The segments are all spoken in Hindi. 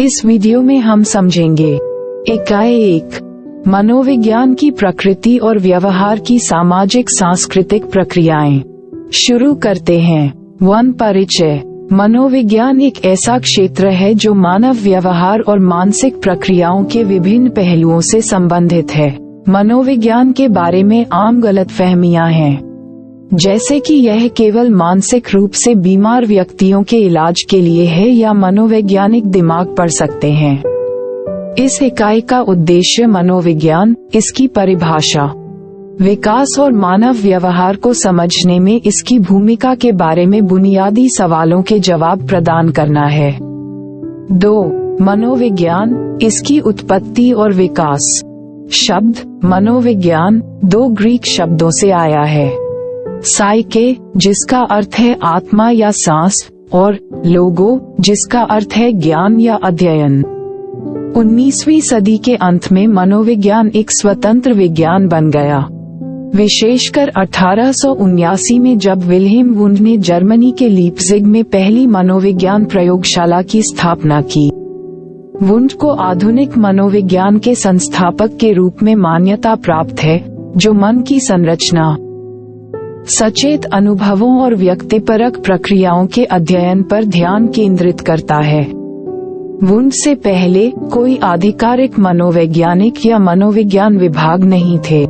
इस वीडियो में हम समझेंगे इकाई 1 मनोविज्ञान की प्रकृति और व्यवहार की सामाजिक सांस्कृतिक प्रक्रियाएं। शुरू करते हैं। 1 परिचय। मनोविज्ञान एक ऐसा क्षेत्र है जो मानव व्यवहार और मानसिक प्रक्रियाओं के विभिन्न पहलुओं से संबंधित है। मनोविज्ञान के बारे में आम गलतफहमियां हैं, जैसे कि यह केवल मानसिक रूप से बीमार व्यक्तियों के इलाज के लिए है या मनोवैज्ञानिक दिमाग पढ़ सकते हैं। इस इकाई का उद्देश्य मनोविज्ञान, इसकी परिभाषा, विकास और मानव व्यवहार को समझने में इसकी भूमिका के बारे में बुनियादी सवालों के जवाब प्रदान करना है। 2 मनोविज्ञान, इसकी उत्पत्ति और विकास। शब्द मनोविज्ञान 2 ग्रीक शब्दों से आया है। साइके, जिसका अर्थ है आत्मा या सांस, और लोगो, जिसका अर्थ है ज्ञान या अध्ययन। 19वीं सदी के अंत में मनोविज्ञान एक स्वतंत्र विज्ञान बन गया, विशेषकर 1879 में जब विल्हेम वुंड ने जर्मनी के लीप्जिग में पहली मनोविज्ञान प्रयोगशाला की स्थापना की। वुंड को आधुनिक मनोविज्ञान के संस्थापक के रूप में मान्यता प्राप्त है, जो मन की संरचना, सचेत अनुभवों और व्यक्तिपरक प्रक्रियाओं के अध्ययन पर ध्यान केंद्रित करता है। वुंड से पहले कोई आधिकारिक मनोवैज्ञानिक या मनोविज्ञान विभाग नहीं थे,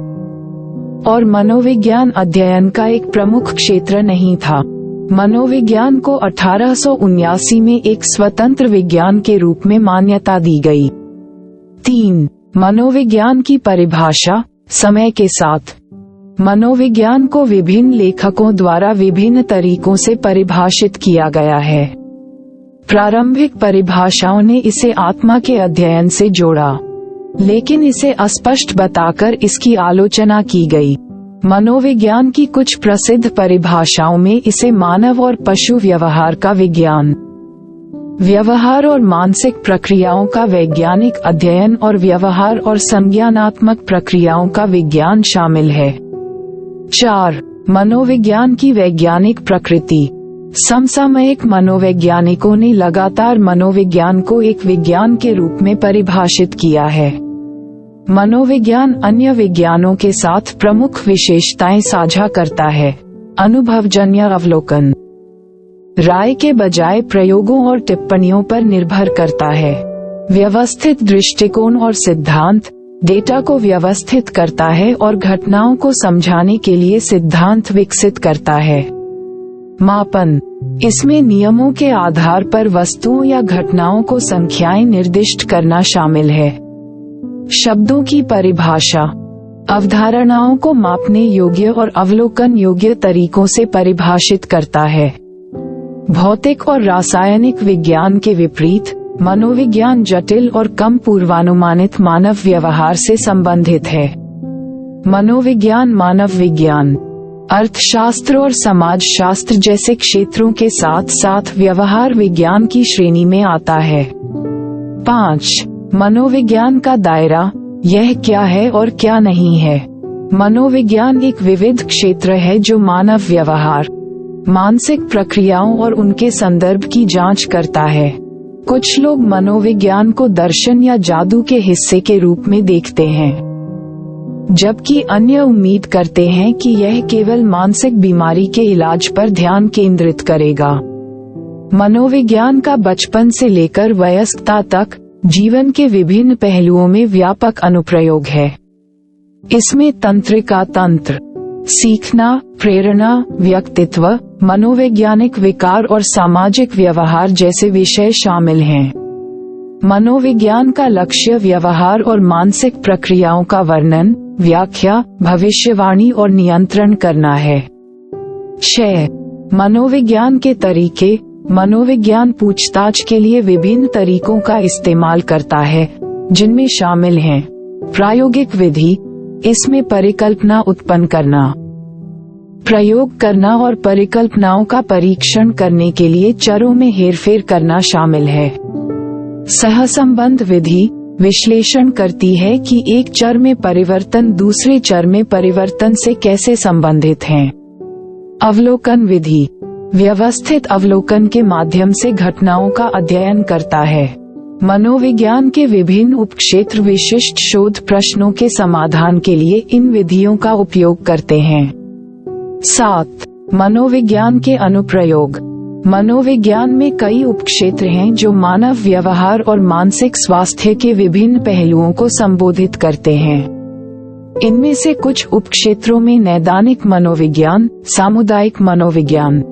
और मनोविज्ञान अध्ययन का एक प्रमुख क्षेत्र नहीं था। मनोविज्ञान को 1879 में एक स्वतंत्र विज्ञान के रूप में मान्यता दी गई। 3 मनोविज्ञान की परिभाषा। समय के साथ मनोविज्ञान को विभिन्न लेखकों द्वारा विभिन्न तरीकों से परिभाषित किया गया है। प्रारंभिक परिभाषाओं ने इसे आत्मा के अध्ययन से जोड़ा, लेकिन इसे अस्पष्ट बताकर इसकी आलोचना की गई। मनोविज्ञान की कुछ प्रसिद्ध परिभाषाओं में इसे मानव और पशु व्यवहार का विज्ञान, व्यवहार और मानसिक प्रक्रियाओं का वैज्ञानिक अध्ययन और व्यवहार और संज्ञानात्मक प्रक्रियाओं का विज्ञान शामिल है। 4 मनोविज्ञान की वैज्ञानिक प्रकृति। समसामयिक मनोवैज्ञानिकों ने लगातार मनोविज्ञान को एक विज्ञान के रूप में परिभाषित किया है। मनोविज्ञान अन्य विज्ञानों के साथ प्रमुख विशेषताएं साझा करता है। अनुभवजन्य अवलोकन, राय के बजाय प्रयोगों और टिप्पणियों पर निर्भर करता है। व्यवस्थित दृष्टिकोण और सिद्धांत, डेटा को व्यवस्थित करता है और घटनाओं को समझाने के लिए सिद्धांत विकसित करता है। मापन, इसमें नियमों के आधार पर वस्तुओं या घटनाओं को संख्याएं निर्दिष्ट करना शामिल है। शब्दों की परिभाषा, अवधारणाओं को मापने योग्य और अवलोकन योग्य तरीकों से परिभाषित करता है। भौतिक और रासायनिक विज्ञान के विपरीत, मनोविज्ञान जटिल और कम पूर्वानुमानित मानव व्यवहार से संबंधित है। मनोविज्ञान मानव विज्ञान, अर्थशास्त्र और समाजशास्त्र जैसे क्षेत्रों के साथ साथ व्यवहार विज्ञान की श्रेणी में आता है। 5 मनोविज्ञान का दायरा, यह क्या है और क्या नहीं है। मनोविज्ञान एक विविध क्षेत्र है जो मानव व्यवहार, मानसिक प्रक्रियाओं और उनके संदर्भ की जांच करता है। कुछ लोग मनोविज्ञान को दर्शन या जादू के हिस्से के रूप में देखते हैं, जबकि अन्य उम्मीद करते हैं कि यह केवल मानसिक बीमारी के इलाज पर ध्यान केंद्रित करेगा। मनोविज्ञान का बचपन से लेकर वयस्कता तक जीवन के विभिन्न पहलुओं में व्यापक अनुप्रयोग है। इसमें तंत्रिका तंत्र, सीखना, प्रेरणा, व्यक्तित्व, मनोवैज्ञानिक विकार और सामाजिक व्यवहार जैसे विषय शामिल हैं। मनोविज्ञान का लक्ष्य व्यवहार और मानसिक प्रक्रियाओं का वर्णन, व्याख्या, भविष्यवाणी और नियंत्रण करना है। 6 मनोविज्ञान के तरीके। मनोविज्ञान पूछताछ के लिए विभिन्न तरीकों का इस्तेमाल करता है, जिनमें शामिल हैं प्रायोगिक विधि, इसमें परिकल्पना उत्पन्न करना, प्रयोग करना और परिकल्पनाओं का परीक्षण करने के लिए चरों में हेरफेर करना शामिल है। सहसंबंध विधि विश्लेषण करती है कि एक चर में परिवर्तन दूसरे चर में परिवर्तन से कैसे संबंधित हैं। अवलोकन विधि व्यवस्थित अवलोकन के माध्यम से घटनाओं का अध्ययन करता है। मनोविज्ञान के विभिन्न उपक्षेत्र विशिष्ट शोध प्रश्नों के समाधान के लिए इन विधियों का उपयोग करते हैं। 7. मनोविज्ञान के अनुप्रयोग। मनोविज्ञान में कई उपक्षेत्र हैं जो मानव व्यवहार और मानसिक स्वास्थ्य के विभिन्न पहलुओं को संबोधित करते हैं। इनमें से कुछ उपक्षेत्रों में नैदानिक मनोविज्ञान, सामुदायिक मनोविज्ञान,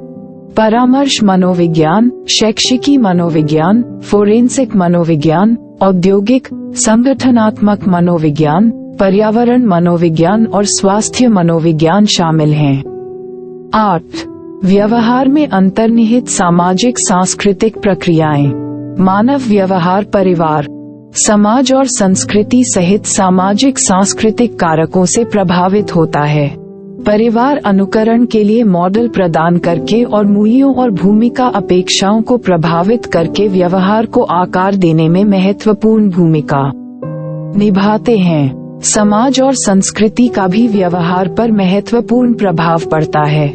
परामर्श मनोविज्ञान, शैक्षिकी मनोविज्ञान, फोरेंसिक मनोविज्ञान, औद्योगिक, संगठनात्मक मनोविज्ञान, पर्यावरण मनोविज्ञान और स्वास्थ्य मनोविज्ञान शामिल हैं। 8. व्यवहार में अंतर्निहित सामाजिक सांस्कृतिक प्रक्रियाएं। मानव व्यवहार परिवार, समाज और संस्कृति सहित सामाजिक सांस्कृतिक कारकों से प्रभावित होता है। परिवार अनुकरण के लिए मॉडल प्रदान करके और मूल्यों और भूमिका अपेक्षाओं को प्रभावित करके व्यवहार को आकार देने में महत्वपूर्ण भूमिका निभाते हैं। समाज और संस्कृति का भी व्यवहार पर महत्वपूर्ण प्रभाव पड़ता है।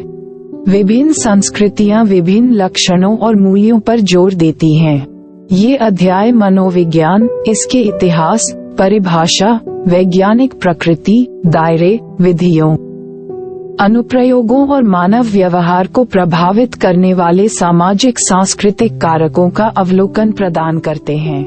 विभिन्न संस्कृतियां विभिन्न लक्षणों और मूल्यों पर जोर देती हैं। ये अध्याय मनोविज्ञान, इसके इतिहास, परिभाषा, वैज्ञानिक प्रकृति, दायरे, विधियों, अनुप्रयोगों और मानव व्यवहार को प्रभावित करने वाले सामाजिक सांस्कृतिक कारकों का अवलोकन प्रदान करते हैं।